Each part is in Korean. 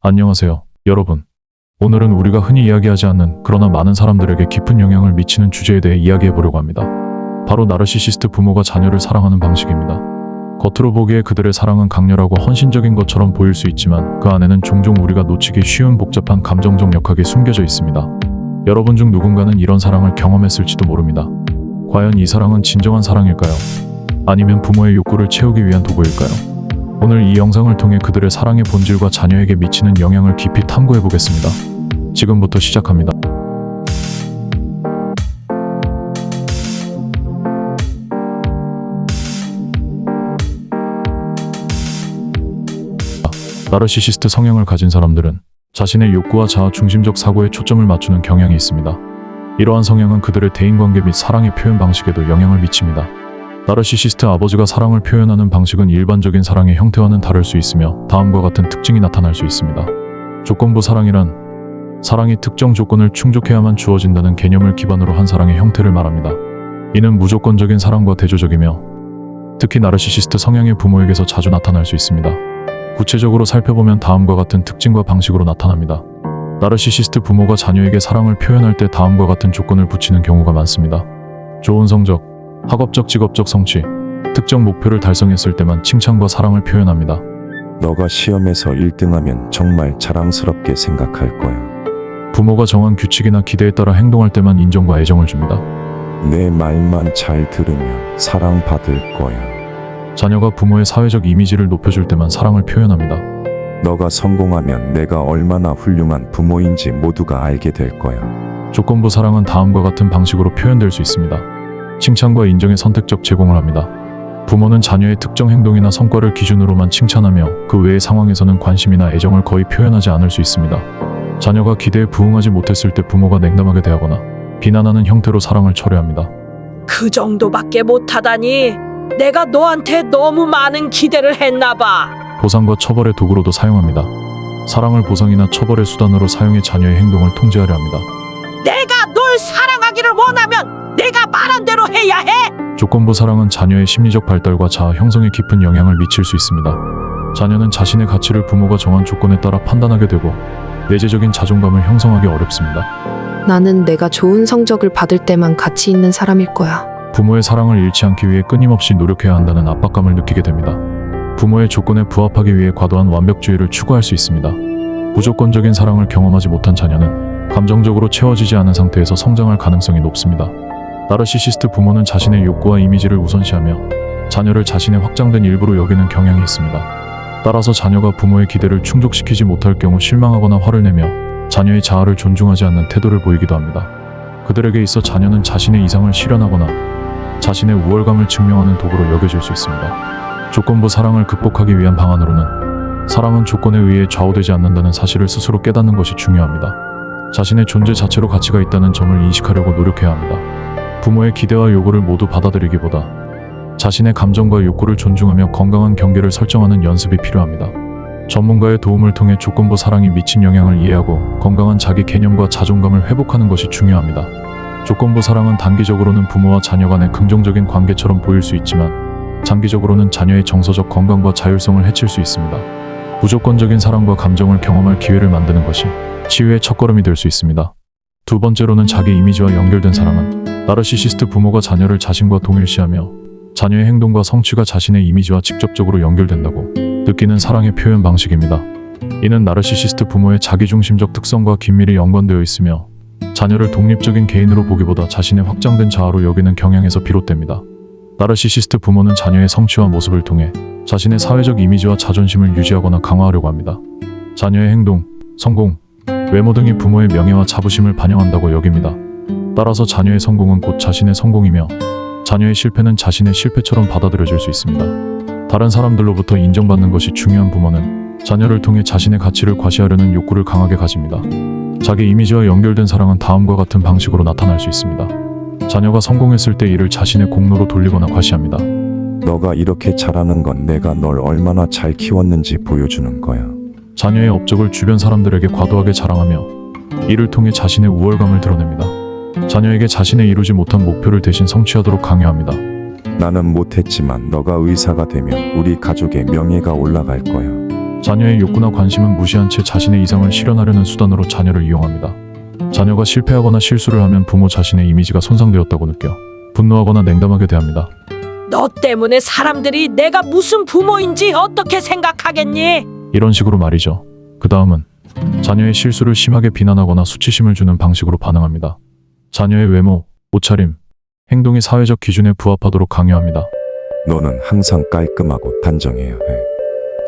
안녕하세요, 여러분. 오늘은 우리가 흔히 이야기하지 않는 그러나 많은 사람들에게 깊은 영향을 미치는 주제에 대해 이야기해 보려고 합니다. 바로 나르시시스트 부모가 자녀를 사랑하는 방식입니다. 겉으로 보기에 그들의 사랑은 강렬하고 헌신적인 것처럼 보일 수 있지만 그 안에는 종종 우리가 놓치기 쉬운 복잡한 감정적 역학이 숨겨져 있습니다. 여러분 중 누군가는 이런 사랑을 경험했을지도 모릅니다. 과연 이 사랑은 진정한 사랑일까요? 아니면 부모의 욕구를 채우기 위한 도구일까요? 오늘 이 영상을 통해 그들의 사랑의 본질과 자녀에게 미치는 영향을 깊이 탐구해 보겠습니다. 지금부터 시작합니다. 나르시시스트 성향을 가진 사람들은 자신의 욕구와 자아 중심적 사고에 초점을 맞추는 경향이 있습니다. 이러한 성향은 그들의 대인관계 및 사랑의 표현 방식에도 영향을 미칩니다. 나르시시스트 아버지가 사랑을 표현하는 방식은 일반적인 사랑의 형태와는 다를 수 있으며 다음과 같은 특징이 나타날 수 있습니다. 조건부 사랑이란 사랑이 특정 조건을 충족해야만 주어진다는 개념을 기반으로 한 사랑의 형태를 말합니다. 이는 무조건적인 사랑과 대조적이며 특히 나르시시스트 성향의 부모에게서 자주 나타날 수 있습니다. 구체적으로 살펴보면 다음과 같은 특징과 방식으로 나타납니다. 나르시시스트 부모가 자녀에게 사랑을 표현할 때 다음과 같은 조건을 붙이는 경우가 많습니다. 좋은 성적, 학업적 직업적 성취, 특정 목표를 달성했을 때만 칭찬과 사랑을 표현합니다. 너가 시험에서 1등하면 정말 자랑스럽게 생각할 거야. 부모가 정한 규칙이나 기대에 따라 행동할 때만 인정과 애정을 줍니다. 내 말만 잘 들으면 사랑받을 거야. 자녀가 부모의 사회적 이미지를 높여줄 때만 사랑을 표현합니다. 너가 성공하면 내가 얼마나 훌륭한 부모인지 모두가 알게 될 거야. 조건부 사랑은 다음과 같은 방식으로 표현될 수 있습니다. 칭찬과 인정의 선택적 제공을 합니다. 부모는 자녀의 특정 행동이나 성과를 기준으로만 칭찬하며 그 외의 상황에서는 관심이나 애정을 거의 표현하지 않을 수 있습니다. 자녀가 기대에 부응하지 못했을 때 부모가 냉담하게 대하거나 비난하는 형태로 사랑을 철회합니다. 그 정도밖에 못하다니 내가 너한테 너무 많은 기대를 했나봐. 보상과 처벌의 도구로도 사용합니다. 사랑을 보상이나 처벌의 수단으로 사용해 자녀의 행동을 통제하려 합니다. 내가 널 사랑하기를 원하면 내가 말한 대로 해야 해. 조건부 사랑은 자녀의 심리적 발달과 자아 형성에 깊은 영향을 미칠 수 있습니다. 자녀는 자신의 가치를 부모가 정한 조건에 따라 판단하게 되고 내재적인 자존감을 형성하기 어렵습니다. 나는 내가 좋은 성적을 받을 때만 가치 있는 사람일 거야. 부모의 사랑을 잃지 않기 위해 끊임없이 노력해야 한다는 압박감을 느끼게 됩니다. 부모의 조건에 부합하기 위해 과도한 완벽주의를 추구할 수 있습니다. 무조건적인 사랑을 경험하지 못한 자녀는 감정적으로 채워지지 않은 상태에서 성장할 가능성이 높습니다. 나르시시스트 부모는 자신의 욕구와 이미지를 우선시하며 자녀를 자신의 확장된 일부로 여기는 경향이 있습니다. 따라서 자녀가 부모의 기대를 충족시키지 못할 경우 실망하거나 화를 내며 자녀의 자아를 존중하지 않는 태도를 보이기도 합니다. 그들에게 있어 자녀는 자신의 이상을 실현하거나 자신의 우월감을 증명하는 도구로 여겨질 수 있습니다. 조건부 사랑을 극복하기 위한 방안으로는 사랑은 조건에 의해 좌우되지 않는다는 사실을 스스로 깨닫는 것이 중요합니다. 자신의 존재 자체로 가치가 있다는 점을 인식하려고 노력해야 합니다. 부모의 기대와 요구를 모두 받아들이기보다 자신의 감정과 욕구를 존중하며 건강한 경계를 설정하는 연습이 필요합니다. 전문가의 도움을 통해 조건부 사랑이 미친 영향을 이해하고 건강한 자기 개념과 자존감을 회복하는 것이 중요합니다. 조건부 사랑은 단기적으로는 부모와 자녀 간의 긍정적인 관계처럼 보일 수 있지만 장기적으로는 자녀의 정서적 건강과 자율성을 해칠 수 있습니다. 무조건적인 사랑과 감정을 경험할 기회를 만드는 것이 치유의 첫걸음이 될 수 있습니다. 두 번째로는 자기 이미지와 연결된 사랑은 나르시시스트 부모가 자녀를 자신과 동일시하며 자녀의 행동과 성취가 자신의 이미지와 직접적으로 연결된다고 느끼는 사랑의 표현 방식입니다. 이는 나르시시스트 부모의 자기중심적 특성과 긴밀히 연관되어 있으며 자녀를 독립적인 개인으로 보기보다 자신의 확장된 자아로 여기는 경향에서 비롯됩니다. 나르시시스트 부모는 자녀의 성취와 모습을 통해 자신의 사회적 이미지와 자존심을 유지하거나 강화하려고 합니다. 자녀의 행동, 성공, 외모 등이 부모의 명예와 자부심을 반영한다고 여깁니다. 따라서 자녀의 성공은 곧 자신의 성공이며 자녀의 실패는 자신의 실패처럼 받아들여질 수 있습니다. 다른 사람들로부터 인정받는 것이 중요한 부모는 자녀를 통해 자신의 가치를 과시하려는 욕구를 강하게 가집니다. 자기 이미지와 연결된 사랑은 다음과 같은 방식으로 나타날 수 있습니다. 자녀가 성공했을 때 이를 자신의 공로로 돌리거나 과시합니다. 너가 이렇게 잘하는 건 내가 널 얼마나 잘 키웠는지 보여주는 거야. 자녀의 업적을 주변 사람들에게 과도하게 자랑하며 이를 통해 자신의 우월감을 드러냅니다. 자녀에게 자신의 이루지 못한 목표를 대신 성취하도록 강요합니다. 나는 못했지만 너가 의사가 되면 우리 가족의 명예가 올라갈 거야. 자녀의 욕구나 관심은 무시한 채 자신의 이상을 실현하려는 수단으로 자녀를 이용합니다. 자녀가 실패하거나 실수를 하면 부모 자신의 이미지가 손상되었다고 느껴 분노하거나 냉담하게 대합니다. 너 때문에 사람들이 내가 무슨 부모인지 어떻게 생각하겠니? 이런 식으로 말이죠. 그 다음은 자녀의 실수를 심하게 비난하거나 수치심을 주는 방식으로 반응합니다. 자녀의 외모, 옷차림, 행동이 사회적 기준에 부합하도록 강요합니다. 너는 항상 깔끔하고 단정해야 해.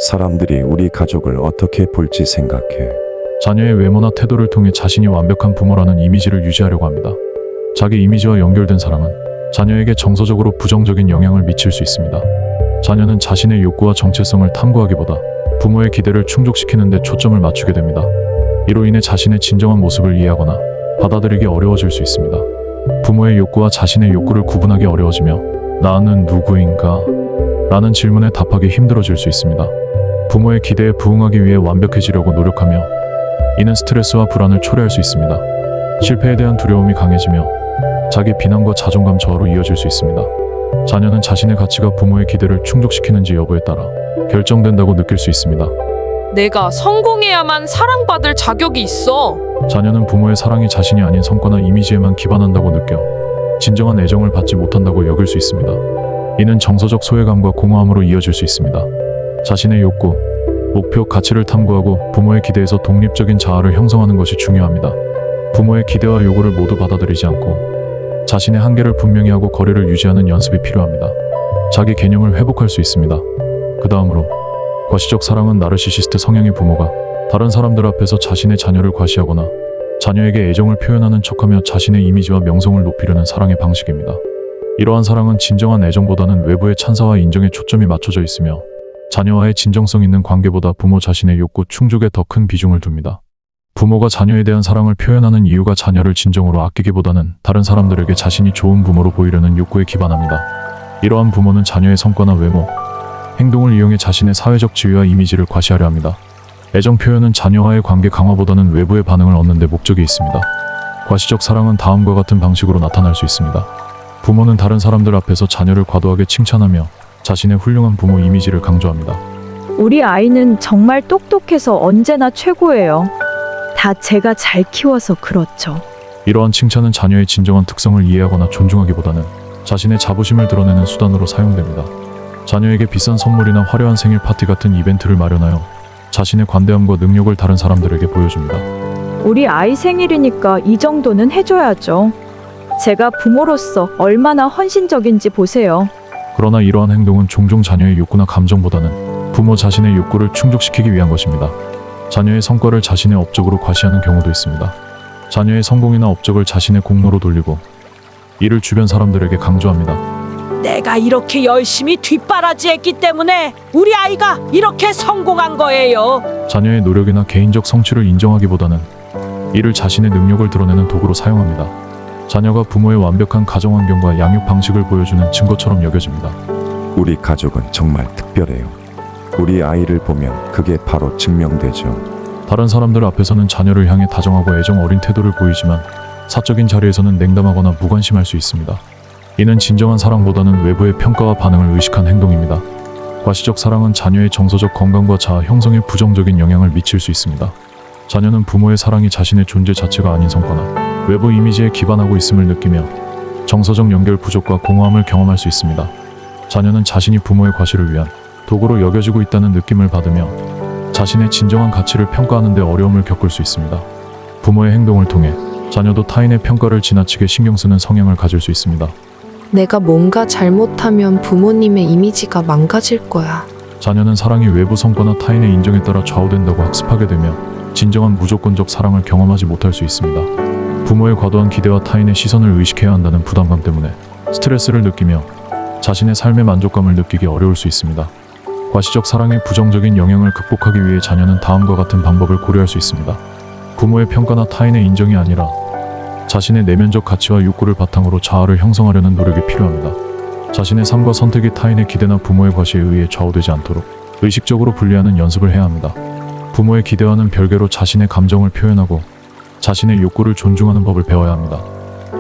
사람들이 우리 가족을 어떻게 볼지 생각해. 자녀의 외모나 태도를 통해 자신이 완벽한 부모라는 이미지를 유지하려고 합니다. 자기 이미지와 연결된 사랑은 자녀에게 정서적으로 부정적인 영향을 미칠 수 있습니다. 자녀는 자신의 욕구와 정체성을 탐구하기보다 부모의 기대를 충족시키는 데 초점을 맞추게 됩니다. 이로 인해 자신의 진정한 모습을 이해하거나 받아들이기 어려워질 수 있습니다. 부모의 욕구와 자신의 욕구를 구분하기 어려워지며 나는 누구인가? 라는 질문에 답하기 힘들어질 수 있습니다. 부모의 기대에 부응하기 위해 완벽해지려고 노력하며 이는 스트레스와 불안을 초래할 수 있습니다. 실패에 대한 두려움이 강해지며 자기 비난과 자존감 저하로 이어질 수 있습니다. 자녀는 자신의 가치가 부모의 기대를 충족시키는지 여부에 따라 결정된다고 느낄 수 있습니다. 내가 성공해야만 사랑받을 자격이 있어. 자녀는 부모의 사랑이 자신이 아닌 성과나 이미지에만 기반한다고 느껴 진정한 애정을 받지 못한다고 여길 수 있습니다. 이는 정서적 소외감과 공허함으로 이어질 수 있습니다. 자신의 욕구, 목표, 가치를 탐구하고 부모의 기대에서 독립적인 자아를 형성하는 것이 중요합니다. 부모의 기대와 요구를 모두 받아들이지 않고 자신의 한계를 분명히 하고 거리를 유지하는 연습이 필요합니다. 자기 개념을 회복할 수 있습니다. 그 다음으로 과시적 사랑은 나르시시스트 성향의 부모가 다른 사람들 앞에서 자신의 자녀를 과시하거나 자녀에게 애정을 표현하는 척하며 자신의 이미지와 명성을 높이려는 사랑의 방식입니다. 이러한 사랑은 진정한 애정보다는 외부의 찬사와 인정에 초점이 맞춰져 있으며 자녀와의 진정성 있는 관계보다 부모 자신의 욕구 충족에 더 큰 비중을 둡니다. 부모가 자녀에 대한 사랑을 표현하는 이유가 자녀를 진정으로 아끼기보다는 다른 사람들에게 자신이 좋은 부모로 보이려는 욕구에 기반합니다. 이러한 부모는 자녀의 성과나 외모, 행동을 이용해 자신의 사회적 지위와 이미지를 과시하려 합니다. 애정 표현은 자녀와의 관계 강화보다는 외부의 반응을 얻는 데 목적이 있습니다. 과시적 사랑은 다음과 같은 방식으로 나타날 수 있습니다. 부모는 다른 사람들 앞에서 자녀를 과도하게 칭찬하며 자신의 훌륭한 부모 이미지를 강조합니다. 우리 아이는 정말 똑똑해서 언제나 최고예요. 다 제가 잘 키워서 그렇죠. 이러한 칭찬은 자녀의 진정한 특성을 이해하거나 존중하기보다는 자신의 자부심을 드러내는 수단으로 사용됩니다. 자녀에게 비싼 선물이나 화려한 생일 파티 같은 이벤트를 마련하여 자신의 관대함과 능력을 다른 사람들에게 보여줍니다. 우리 아이 생일이니까 이 정도는 해줘야죠. 제가 부모로서 얼마나 헌신적인지 보세요. 그러나 이러한 행동은 종종 자녀의 욕구나 감정보다는 부모 자신의 욕구를 충족시키기 위한 것입니다. 자녀의 성과를 자신의 업적으로 과시하는 경우도 있습니다. 자녀의 성공이나 업적을 자신의 공로로 돌리고 이를 주변 사람들에게 강조합니다. 내가 이렇게 열심히 뒷바라지했기 때문에 우리 아이가 이렇게 성공한 거예요. 자녀의 노력이나 개인적 성취를 인정하기보다는 이를 자신의 능력을 드러내는 도구로 사용합니다. 자녀가 부모의 완벽한 가정환경과 양육 방식을 보여주는 증거처럼 여겨집니다. 우리 가족은 정말 특별해요. 우리 아이를 보면 그게 바로 증명되죠. 다른 사람들 앞에서는 자녀를 향해 다정하고 애정 어린 태도를 보이지만 사적인 자리에서는 냉담하거나 무관심할 수 있습니다. 이는 진정한 사랑보다는 외부의 평가와 반응을 의식한 행동입니다. 과시적 사랑은 자녀의 정서적 건강과 자아 형성에 부정적인 영향을 미칠 수 있습니다. 자녀는 부모의 사랑이 자신의 존재 자체가 아닌 성과나 외부 이미지에 기반하고 있음을 느끼며 정서적 연결 부족과 공허함을 경험할 수 있습니다. 자녀는 자신이 부모의 과시를 위한 도구로 여겨지고 있다는 느낌을 받으며 자신의 진정한 가치를 평가하는 데 어려움을 겪을 수 있습니다. 부모의 행동을 통해 자녀도 타인의 평가를 지나치게 신경 쓰는 성향을 가질 수 있습니다. 내가 뭔가 잘못하면 부모님의 이미지가 망가질 거야. 자녀는 사랑이 외부 성과나 타인의 인정에 따라 좌우된다고 학습하게 되며 진정한 무조건적 사랑을 경험하지 못할 수 있습니다. 부모의 과도한 기대와 타인의 시선을 의식해야 한다는 부담감 때문에 스트레스를 느끼며 자신의 삶의 만족감을 느끼기 어려울 수 있습니다. 과시적 사랑의 부정적인 영향을 극복하기 위해 자녀는 다음과 같은 방법을 고려할 수 있습니다. 부모의 평가나 타인의 인정이 아니라 자신의 내면적 가치와 욕구를 바탕으로 자아를 형성하려는 노력이 필요합니다. 자신의 삶과 선택이 타인의 기대나 부모의 과시에 의해 좌우되지 않도록 의식적으로 분리하는 연습을 해야 합니다. 부모의 기대와는 별개로 자신의 감정을 표현하고 자신의 욕구를 존중하는 법을 배워야 합니다.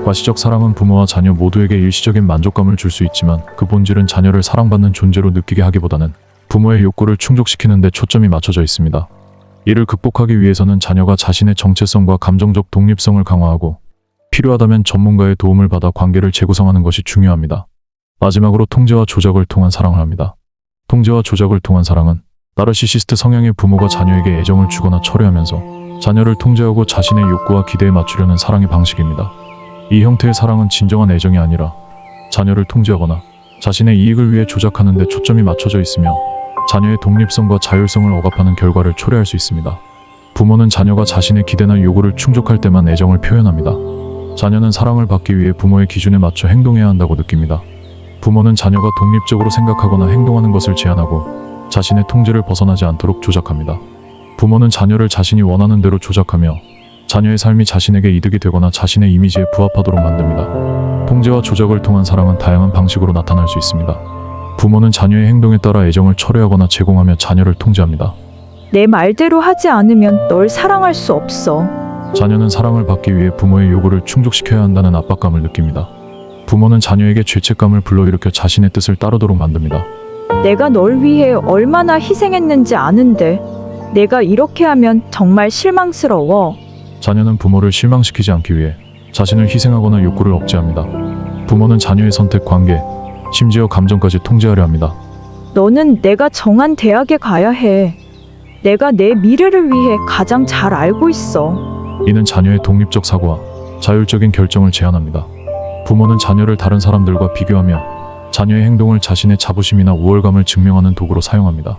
과시적 사랑은 부모와 자녀 모두에게 일시적인 만족감을 줄 수 있지만 그 본질은 자녀를 사랑받는 존재로 느끼게 하기보다는 부모의 욕구를 충족시키는 데 초점이 맞춰져 있습니다. 이를 극복하기 위해서는 자녀가 자신의 정체성과 감정적 독립성을 강화하고 필요하다면 전문가의 도움을 받아 관계를 재구성하는 것이 중요합니다. 마지막으로 통제와 조작을 통한 사랑을 합니다. 통제와 조작을 통한 사랑은 나르시시스트 성향의 부모가 자녀에게 애정을 주거나 철회하면서 자녀를 통제하고 자신의 욕구와 기대에 맞추려는 사랑의 방식입니다. 이 형태의 사랑은 진정한 애정이 아니라 자녀를 통제하거나 자신의 이익을 위해 조작하는 데 초점이 맞춰져 있으며 자녀의 독립성과 자율성을 억압하는 결과를 초래할 수 있습니다. 부모는 자녀가 자신의 기대나 요구를 충족할 때만 애정을 표현합니다. 자녀는 사랑을 받기 위해 부모의 기준에 맞춰 행동해야 한다고 느낍니다. 부모는 자녀가 독립적으로 생각하거나 행동하는 것을 제한하고 자신의 통제를 벗어나지 않도록 조작합니다. 부모는 자녀를 자신이 원하는 대로 조작하며 자녀의 삶이 자신에게 이득이 되거나 자신의 이미지에 부합하도록 만듭니다. 통제와 조작을 통한 사랑은 다양한 방식으로 나타날 수 있습니다. 부모는 자녀의 행동에 따라 애정을 철회하거나 제공하며 자녀를 통제합니다. 내 말대로 하지 않으면 널 사랑할 수 없어. 자녀는 사랑을 받기 위해 부모의 요구를 충족시켜야 한다는 압박감을 느낍니다. 부모는 자녀에게 죄책감을 불러일으켜 자신의 뜻을 따르도록 만듭니다. 내가 널 위해 얼마나 희생했는지 아는데 내가 이렇게 하면 정말 실망스러워. 자녀는 부모를 실망시키지 않기 위해 자신을 희생하거나 욕구를 억제합니다. 부모는 자녀의 선택, 관계, 심지어 감정까지 통제하려 합니다. 너는 내가 정한 대학에 가야 해. 내가 내 미래를 위해 가장 잘 알고 있어. 이는 자녀의 독립적 사고와 자율적인 결정을 제한합니다. 부모는 자녀를 다른 사람들과 비교하며 자녀의 행동을 자신의 자부심이나 우월감을 증명하는 도구로 사용합니다.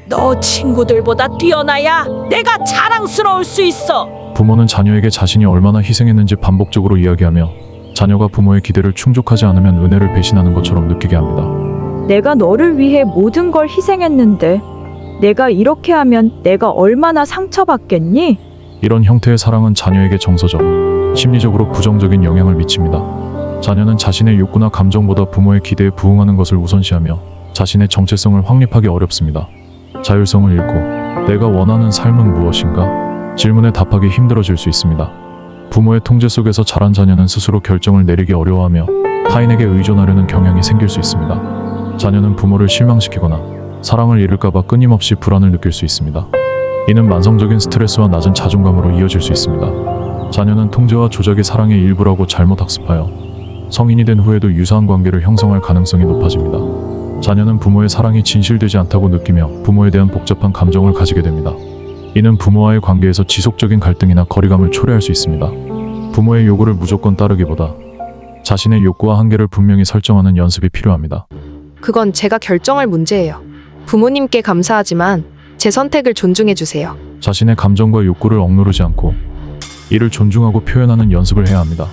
너 친구들보다 뛰어나야 내가 자랑스러울 수 있어. 부모는 자녀에게 자신이 얼마나 희생했는지 반복적으로 이야기하며 자녀가 부모의 기대를 충족하지 않으면 은혜를 배신하는 것처럼 느끼게 합니다. 내가 너를 위해 모든 걸 희생했는데 내가 이렇게 하면 내가 얼마나 상처받겠니? 이런 형태의 사랑은 자녀에게 정서적, 심리적으로 부정적인 영향을 미칩니다. 자녀는 자신의 욕구나 감정보다 부모의 기대에 부응하는 것을 우선시하며 자신의 정체성을 확립하기 어렵습니다. 자율성을 잃고 내가 원하는 삶은 무엇인가? 질문에 답하기 힘들어질 수 있습니다. 부모의 통제 속에서 자란 자녀는 스스로 결정을 내리기 어려워하며 타인에게 의존하려는 경향이 생길 수 있습니다. 자녀는 부모를 실망시키거나 사랑을 잃을까봐 끊임없이 불안을 느낄 수 있습니다. 이는 만성적인 스트레스와 낮은 자존감으로 이어질 수 있습니다. 자녀는 통제와 조작이 사랑의 일부라고 잘못 학습하여 성인이 된 후에도 유사한 관계를 형성할 가능성이 높아집니다. 자녀는 부모의 사랑이 진실되지 않다고 느끼며 부모에 대한 복잡한 감정을 가지게 됩니다. 이는 부모와의 관계에서 지속적인 갈등이나 거리감을 초래할 수 있습니다. 부모의 요구를 무조건 따르기보다 자신의 욕구와 한계를 분명히 설정하는 연습이 필요합니다. 그건 제가 결정할 문제예요. 부모님께 감사하지만 제 선택을 존중해 주세요. 자신의 감정과 욕구를 억누르지 않고 이를 존중하고 표현하는 연습을 해야 합니다.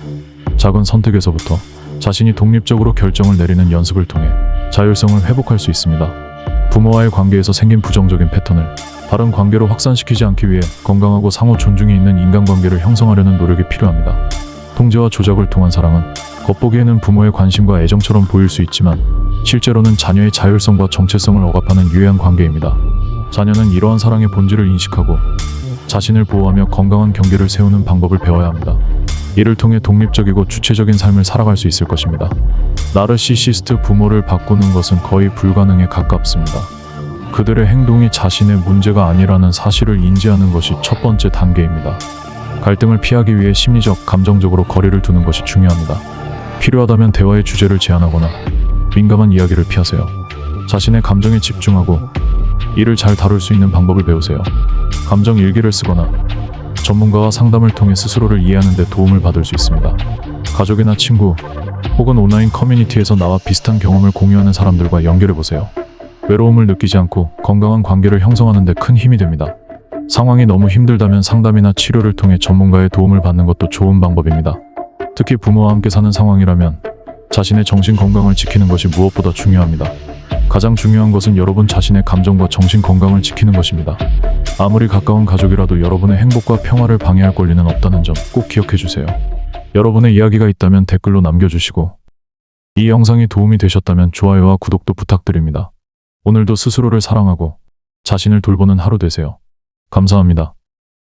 작은 선택에서부터 자신이 독립적으로 결정을 내리는 연습을 통해 자율성을 회복할 수 있습니다. 부모와의 관계에서 생긴 부정적인 패턴을 다른 관계로 확산시키지 않기 위해 건강하고 상호 존중이 있는 인간관계를 형성하려는 노력이 필요합니다. 통제와 조작을 통한 사랑은 겉보기에는 부모의 관심과 애정처럼 보일 수 있지만 실제로는 자녀의 자율성과 정체성을 억압하는 유해한 관계입니다. 자녀는 이러한 사랑의 본질을 인식하고 자신을 보호하며 건강한 경계를 세우는 방법을 배워야 합니다. 이를 통해 독립적이고 주체적인 삶을 살아갈 수 있을 것입니다. 나르시시스트 부모를 바꾸는 것은 거의 불가능에 가깝습니다. 그들의 행동이 자신의 문제가 아니라는 사실을 인지하는 것이 첫 번째 단계입니다. 갈등을 피하기 위해 심리적, 감정적으로 거리를 두는 것이 중요합니다. 필요하다면 대화의 주제를 제한하거나 민감한 이야기를 피하세요. 자신의 감정에 집중하고 이를 잘 다룰 수 있는 방법을 배우세요. 감정 일기를 쓰거나 전문가와 상담을 통해 스스로를 이해하는 데 도움을 받을 수 있습니다. 가족이나 친구 혹은 온라인 커뮤니티에서 나와 비슷한 경험을 공유하는 사람들과 연결해보세요. 외로움을 느끼지 않고 건강한 관계를 형성하는 데 큰 힘이 됩니다. 상황이 너무 힘들다면 상담이나 치료를 통해 전문가의 도움을 받는 것도 좋은 방법입니다. 특히 부모와 함께 사는 상황이라면 자신의 정신 건강을 지키는 것이 무엇보다 중요합니다. 가장 중요한 것은 여러분 자신의 감정과 정신 건강을 지키는 것입니다. 아무리 가까운 가족이라도 여러분의 행복과 평화를 방해할 권리는 없다는 점 꼭 기억해 주세요. 여러분의 이야기가 있다면 댓글로 남겨주시고 이 영상이 도움이 되셨다면 좋아요와 구독도 부탁드립니다. 오늘도 스스로를 사랑하고 자신을 돌보는 하루 되세요. 감사합니다.